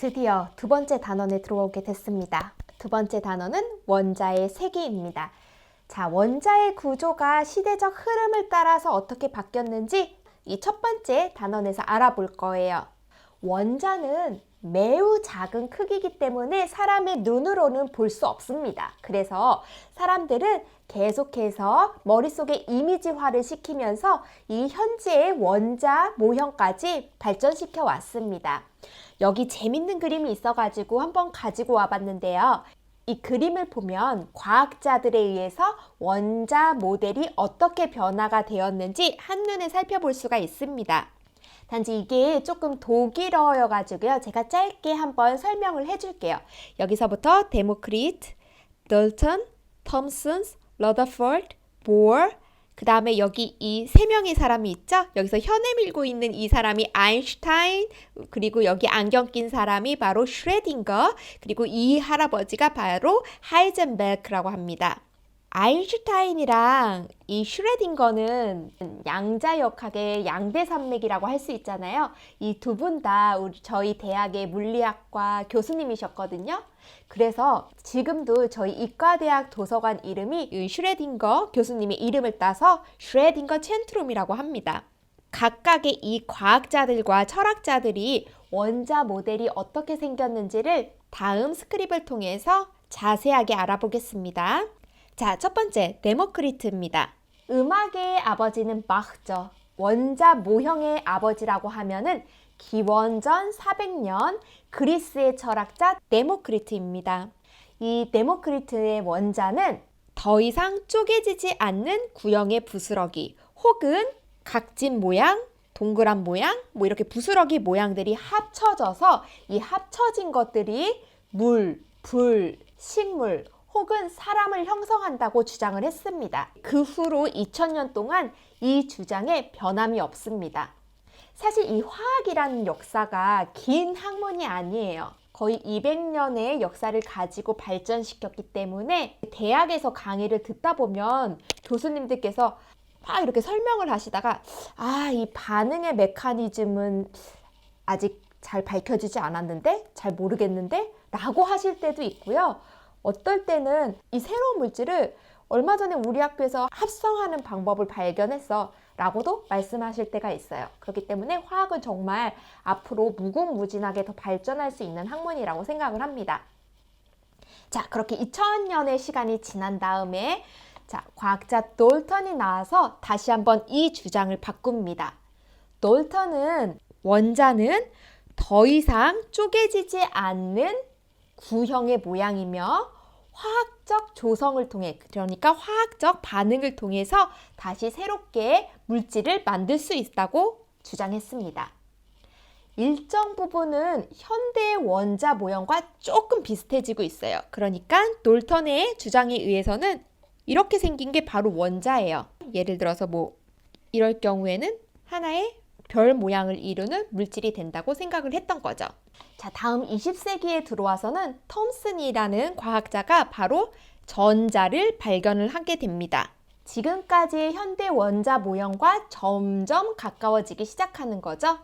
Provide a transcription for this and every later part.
드디어 두 번째 단원에 들어오게 됐습니다. 두 번째 단원은 원자의 세기입니다. 자, 원자의 구조가 시대적 흐름을 따라서 어떻게 바뀌었는지 이 첫 번째 단원에서 알아볼 거예요. 원자는 매우 작은 크기이기 때문에 사람의 눈으로는 볼 수 없습니다. 그래서 사람들은 계속해서 머릿속에 이미지화를 시키면서 이 현재의 원자 모형까지 발전시켜 왔습니다. 여기 재밌는 그림이 있어가지고 한번 가지고 와봤는데요. 이 그림을 보면 과학자들에 의해서 원자 모델이 어떻게 변화가 되었는지 한눈에 살펴볼 수가 있습니다. 단지 이게 조금 독일어여 가지고요. 제가 짧게 한번 설명을 해줄게요. 여기서부터 데모크리트, 달턴, 톰슨, 러더포드, 보어, 그 다음에 여기 이 세 명의 사람이 있죠? 여기서 혀내 밀고 있는 이 사람이 아인슈타인, 그리고 여기 안경 낀 사람이 바로 슈레딩거, 그리고 이 할아버지가 바로 하이젠베르크라고 합니다. 아인슈타인이랑 이 슈레딩거는 양자역학의 양대산맥이라고 할 수 있잖아요. 이 두 분 다 저희 대학의 물리학과 교수님이셨거든요. 그래서 지금도 저희 이과대학 도서관 이름이 이 슈레딩거 교수님의 이름을 따서 슈레딩거 챈트룸이라고 합니다. 각각의 이 과학자들과 철학자들이 원자 모델이 어떻게 생겼는지를 다음 스크립을 통해서 자세하게 알아보겠습니다. 자, 첫 번째 데모크리트입니다. 음악의 아버지는 바흐죠. 원자 모형의 아버지라고 하면은 기원전 400년 그리스의 철학자 데모크리트입니다. 이 데모크리트의 원자는 더 이상 쪼개지지 않는 구형의 부스러기 혹은 각진 모양, 동그란 모양, 뭐 이렇게 부스러기 모양들이 합쳐져서 이 합쳐진 것들이 물, 불, 식물 혹은 사람을 형성한다고 주장을 했습니다. 그 후로 2000년 동안 이 주장에 변함이 없습니다. 사실 이 화학이라는 역사가 긴 학문이 아니에요. 거의 200년의 역사를 가지고 발전시켰기 때문에 대학에서 강의를 듣다 보면 교수님들께서 막 이렇게 설명을 하시다가 이 반응의 메커니즘은 아직 잘 밝혀지지 않았는데? 잘 모르겠는데? 라고 하실 때도 있고요. 어떨 때는 이 새로운 물질을 얼마 전에 우리 학교에서 합성하는 방법을 발견했어 라고도 말씀하실 때가 있어요. 그렇기 때문에 화학은 정말 앞으로 무궁무진하게 더 발전할 수 있는 학문이라고 생각을 합니다. 자, 그렇게 2000년의 시간이 지난 다음에 과학자 돌턴이 나와서 다시 한번 이 주장을 바꿉니다. 돌턴은 원자는 더 이상 쪼개지지 않는 구형의 모양이며 화학적 조성을 통해, 그러니까 화학적 반응을 통해서 다시 새롭게 물질을 만들 수 있다고 주장했습니다. 일정 부분은 현대의 원자 모형과 조금 비슷해지고 있어요. 그러니까 돌턴의 주장에 의해서는 이렇게 생긴 게 바로 원자예요. 예를 들어서 이럴 경우에는 하나의 별 모양을 이루는 물질이 된다고 생각을 했던 거죠. 자, 다음 20세기에 들어와서는 톰슨이라는 과학자가 바로 전자를 발견을 하게 됩니다. 지금까지의 현대 원자 모형과 점점 가까워지기 시작하는 거죠.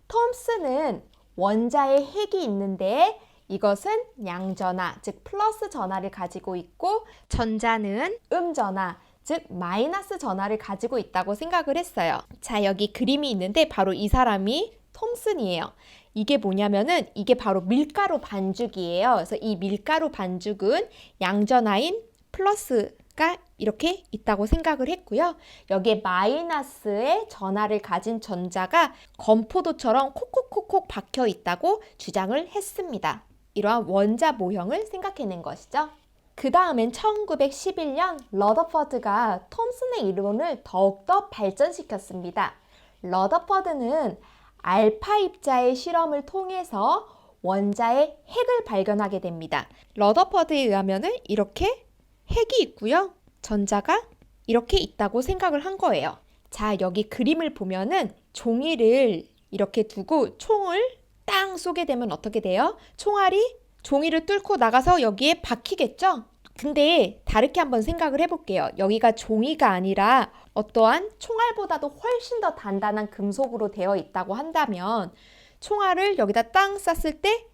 톰슨은 원자의 핵이 있는데 이것은 양전하, 즉 플러스 전하를 가지고 있고 전자는 음전하, 즉 마이너스 전하를 가지고 있다고 생각을 했어요. 자, 여기 그림이 있는데 바로 이 사람이 톰슨이에요. 이게 뭐냐면은 이게 바로 밀가루 반죽이에요. 그래서 이 밀가루 반죽은 양전하인 플러스가 이렇게 있다고 생각을 했고요. 여기에 마이너스의 전하를 가진 전자가 건포도처럼 콕콕콕콕 박혀 있다고 주장을 했습니다. 이러한 원자 모형을 생각해낸 것이죠. 그 다음엔 1911년 러더퍼드가 톰슨의 이론을 더욱더 발전시켰습니다. 러더퍼드는 알파 입자의 실험을 통해서 원자의 핵을 발견하게 됩니다. 러더퍼드에 의하면 이렇게 핵이 있고요. 전자가 이렇게 있다고 생각을 한 거예요. 자, 여기 그림을 보면은 종이를 이렇게 두고 총을 땅 쏘게 되면 어떻게 돼요? 총알이 종이를 뚫고 나가서 여기에 박히겠죠? 근데 다르게 한번 생각을 해볼게요. 여기가 종이가 아니라 어떠한 총알보다도 훨씬 더 단단한 금속으로 되어 있다고 한다면 총알을 여기다 땅 쐈을 때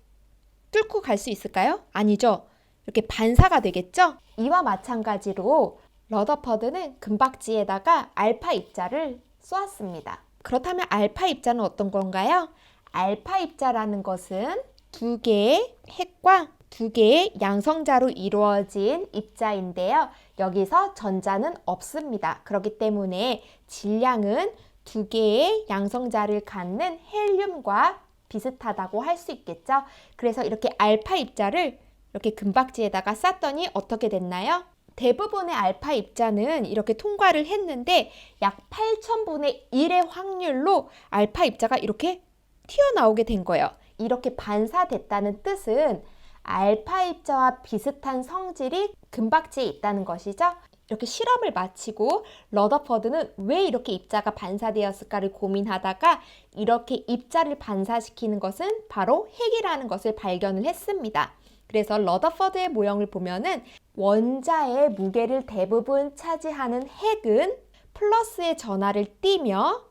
뚫고 갈 수 있을까요? 아니죠. 이렇게 반사가 되겠죠? 이와 마찬가지로 러더퍼드는 금박지에다가 알파 입자를 쏘았습니다. 그렇다면 알파 입자는 어떤 건가요? 알파 입자라는 것은 두 개의 핵과 두 개의 양성자로 이루어진 입자인데요. 여기서 전자는 없습니다. 그렇기 때문에 질량은 두 개의 양성자를 갖는 헬륨과 비슷하다고 할 수 있겠죠. 그래서 이렇게 알파 입자를 이렇게 금박지에다가 쌌더니 어떻게 됐나요? 대부분의 알파 입자는 이렇게 통과를 했는데 약 8,000분의 1의 확률로 알파 입자가 이렇게 튀어나오게 된 거예요. 이렇게 반사됐다는 뜻은 알파 입자와 비슷한 성질이 금박지에 있다는 것이죠. 이렇게 실험을 마치고 러더퍼드는 왜 이렇게 입자가 반사되었을까를 고민하다가 이렇게 입자를 반사시키는 것은 바로 핵이라는 것을 발견을 했습니다. 그래서 러더퍼드의 모형을 보면은 원자의 무게를 대부분 차지하는 핵은 플러스의 전하를 띠며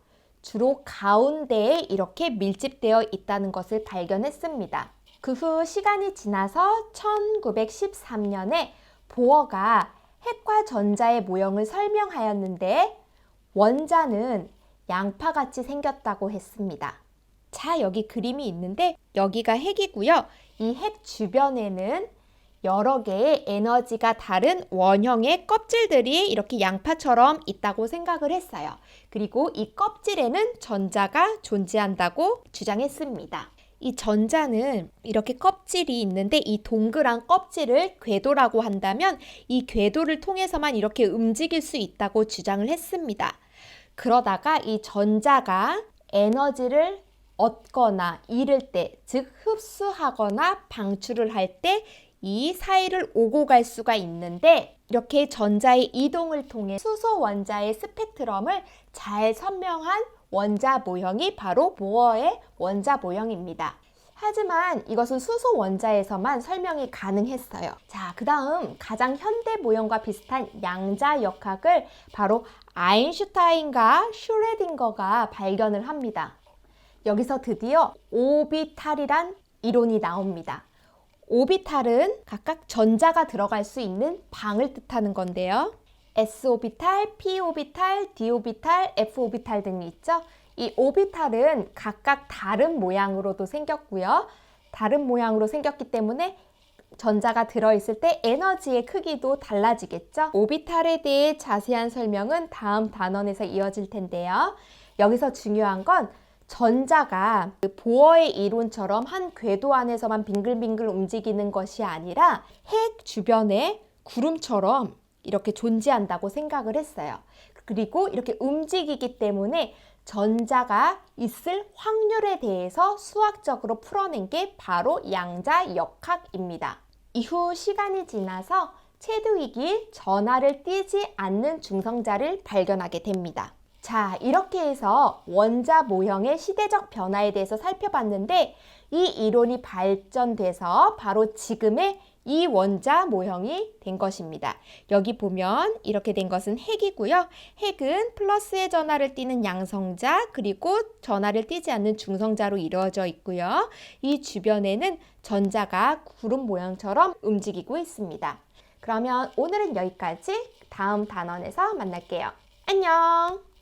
주로 가운데에 이렇게 밀집되어 있다는 것을 발견했습니다. 그 후 시간이 지나서 1913년에 보어가 핵과 전자의 모형을 설명하였는데 원자는 양파같이 생겼다고 했습니다. 자, 여기 그림이 있는데 여기가 핵이고요. 이 핵 주변에는 여러 개의 에너지가 다른 원형의 껍질들이 이렇게 양파처럼 있다고 생각을 했어요. 그리고 이 껍질에는 전자가 존재한다고 주장했습니다. 이 전자는 이렇게 껍질이 있는데 이 동그란 껍질을 궤도라고 한다면 이 궤도를 통해서만 이렇게 움직일 수 있다고 주장을 했습니다. 그러다가 이 전자가 에너지를 얻거나 잃을 때, 즉 흡수하거나 방출을 할 때 이 사이를 오고 갈 수가 있는데 이렇게 전자의 이동을 통해 수소 원자의 스펙트럼을 잘 설명한 원자 모형이 바로 보어의 원자 모형입니다. 하지만 이것은 수소 원자에서만 설명이 가능했어요. 자, 그 다음 가장 현대 모형과 비슷한 양자 역학을 바로 아인슈타인과 슈레딩거가 발견을 합니다. 여기서 드디어 오비탈이란 이론이 나옵니다. 오비탈은 각각 전자가 들어갈 수 있는 방을 뜻하는 건데요. s오비탈, p오비탈, d오비탈, f오비탈 등이 있죠. 이 오비탈은 각각 다른 모양으로도 생겼고요. 다른 모양으로 생겼기 때문에 전자가 들어있을 때 에너지의 크기도 달라지겠죠. 오비탈에 대해 자세한 설명은 다음 단원에서 이어질 텐데요. 여기서 중요한 건 전자가 보어의 이론처럼 한 궤도 안에서만 빙글빙글 움직이는 것이 아니라 핵 주변에 구름처럼 이렇게 존재한다고 생각을 했어요. 그리고 이렇게 움직이기 때문에 전자가 있을 확률에 대해서 수학적으로 풀어낸 게 바로 양자 역학입니다. 이후 시간이 지나서 체드윅이 전하를 띠지 않는 중성자를 발견하게 됩니다. 자, 이렇게 해서 원자 모형의 시대적 변화에 대해서 살펴봤는데 이 이론이 발전돼서 바로 지금의 이 원자 모형이 된 것입니다. 여기 보면 이렇게 된 것은 핵이고요. 핵은 플러스의 전하를 띠는 양성자 그리고 전하를 띠지 않는 중성자로 이루어져 있고요. 이 주변에는 전자가 구름 모양처럼 움직이고 있습니다. 그러면 오늘은 여기까지. 다음 단원에서 만날게요. 안녕!